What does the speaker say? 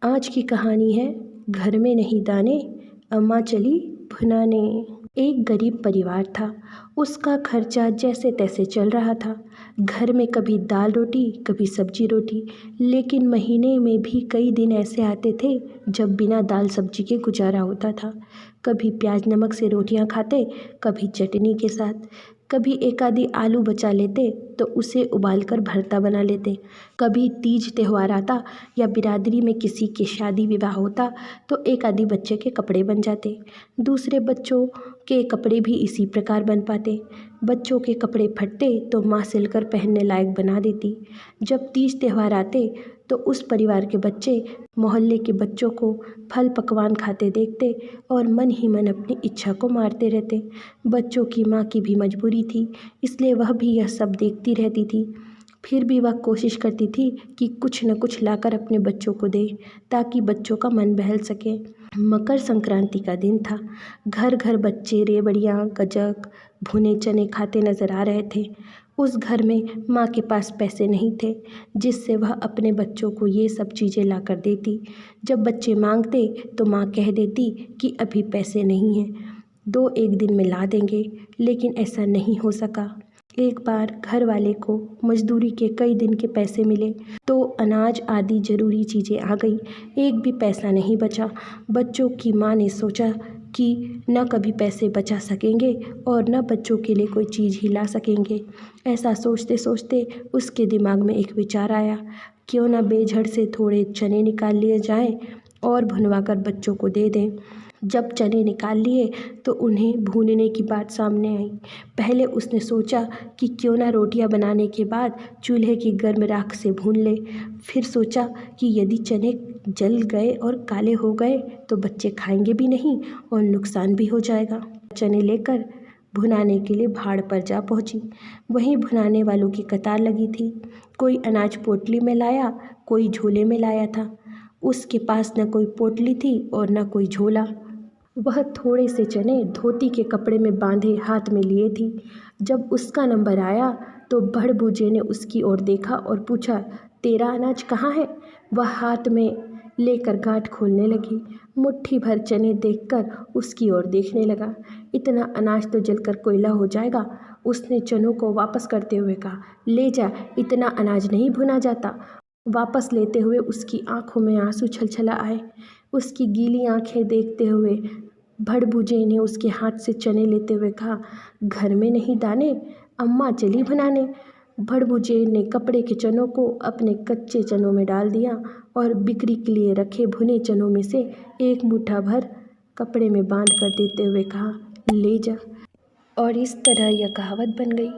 आज की कहानी है घर में नहीं दाने, अम्मा चली भुनाने। एक गरीब परिवार था। उसका खर्चा जैसे तैसे चल रहा था। घर में कभी दाल रोटी कभी सब्जी रोटी, लेकिन महीने में भी कई दिन ऐसे आते थे जब बिना दाल सब्जी के गुजारा होता था। कभी प्याज नमक से रोटियां खाते, कभी चटनी के साथ, कभी एक आधी आलू बचा लेते तो उसे उबालकर भरता बना लेते। कभी तीज त्यौहार आता या बिरादरी में किसी के शादी विवाह होता तो एक आधी बच्चे के कपड़े बन जाते। दूसरे बच्चों के कपड़े भी इसी प्रकार बन पाते। बच्चों के कपड़े फटते तो माँ सिलकर पहनने लायक बना देती। जब तीज त्यौहार आते तो उस परिवार के बच्चे मोहल्ले के बच्चों को फल पकवान खाते देखते और मन ही मन अपनी इच्छा को मारते रहते। बच्चों की माँ की भी मजबूरी थी, इसलिए वह भी यह सब देखती रहती थी। फिर भी वह कोशिश करती थी कि कुछ न कुछ लाकर अपने बच्चों को दे, ताकि बच्चों का मन बहल सके। मकर संक्रांति का दिन था। घर घर बच्चे रेवड़ियाँ, गजक, भुने चने खाते नजर आ रहे थे। उस घर में माँ के पास पैसे नहीं थे, जिससे वह अपने बच्चों को ये सब चीज़ें लाकर देती। जब बच्चे मांगते तो माँ कह देती कि अभी पैसे नहीं हैं, 2-1 दिन में ला देंगे, लेकिन ऐसा नहीं हो सका। एक बार घर वाले को मजदूरी के कई दिन के पैसे मिले तो अनाज आदि ज़रूरी चीज़ें आ गई। एक भी पैसा नहीं बचा। बच्चों की माँ ने सोचा कि न कभी पैसे बचा सकेंगे और न बच्चों के लिए कोई चीज़ ही ला सकेंगे। ऐसा सोचते सोचते उसके दिमाग में एक विचार आया, क्यों न बेझड़ से थोड़े चने निकाल लिए जाएं और भुनवा कर बच्चों को दे दें। जब चने निकाल लिए तो उन्हें भूनने की बात सामने आई। पहले उसने सोचा कि क्यों ना रोटियां बनाने के बाद चूल्हे की गर्म राख से भून ले। फिर सोचा कि यदि चने जल गए और काले हो गए तो बच्चे खाएंगे भी नहीं और नुकसान भी हो जाएगा। चने लेकर भुनाने के लिए भाड़ पर जा पहुंची। वहीं भुनाने वालों की कतार लगी थी। कोई अनाज पोटली में लाया, कोई झोले में लाया था। उसके पास न कोई पोटली थी और न कोई झोला। वह थोड़े से चने धोती के कपड़े में बांधे हाथ में लिए थी। जब उसका नंबर आया तो बड़ बूझे ने उसकी ओर देखा और पूछा, तेरा अनाज कहाँ है? वह हाथ में लेकर गांठ खोलने लगी। मुट्ठी भर चने देखकर उसकी ओर देखने लगा। इतना अनाज तो जलकर कोयला हो जाएगा। उसने चनों को वापस करते हुए कहा, ले जा, इतना अनाज नहीं भुना जाता। वापस लेते हुए उसकी आंखों में आंसू छलछला आए। उसकी गीली आंखें देखते हुए भड़बूजे ने उसके हाथ से चने लेते हुए कहा, घर में नहीं दाने, अम्मा चली भुनाने। भड़बूजे ने कपड़े के चनों को अपने कच्चे चनों में डाल दिया और बिक्री के लिए रखे भुने चनों में से एक मुट्ठा भर कपड़े में बांध कर देते हुए कहा, ले जा। और इस तरह यह कहावत बन गई।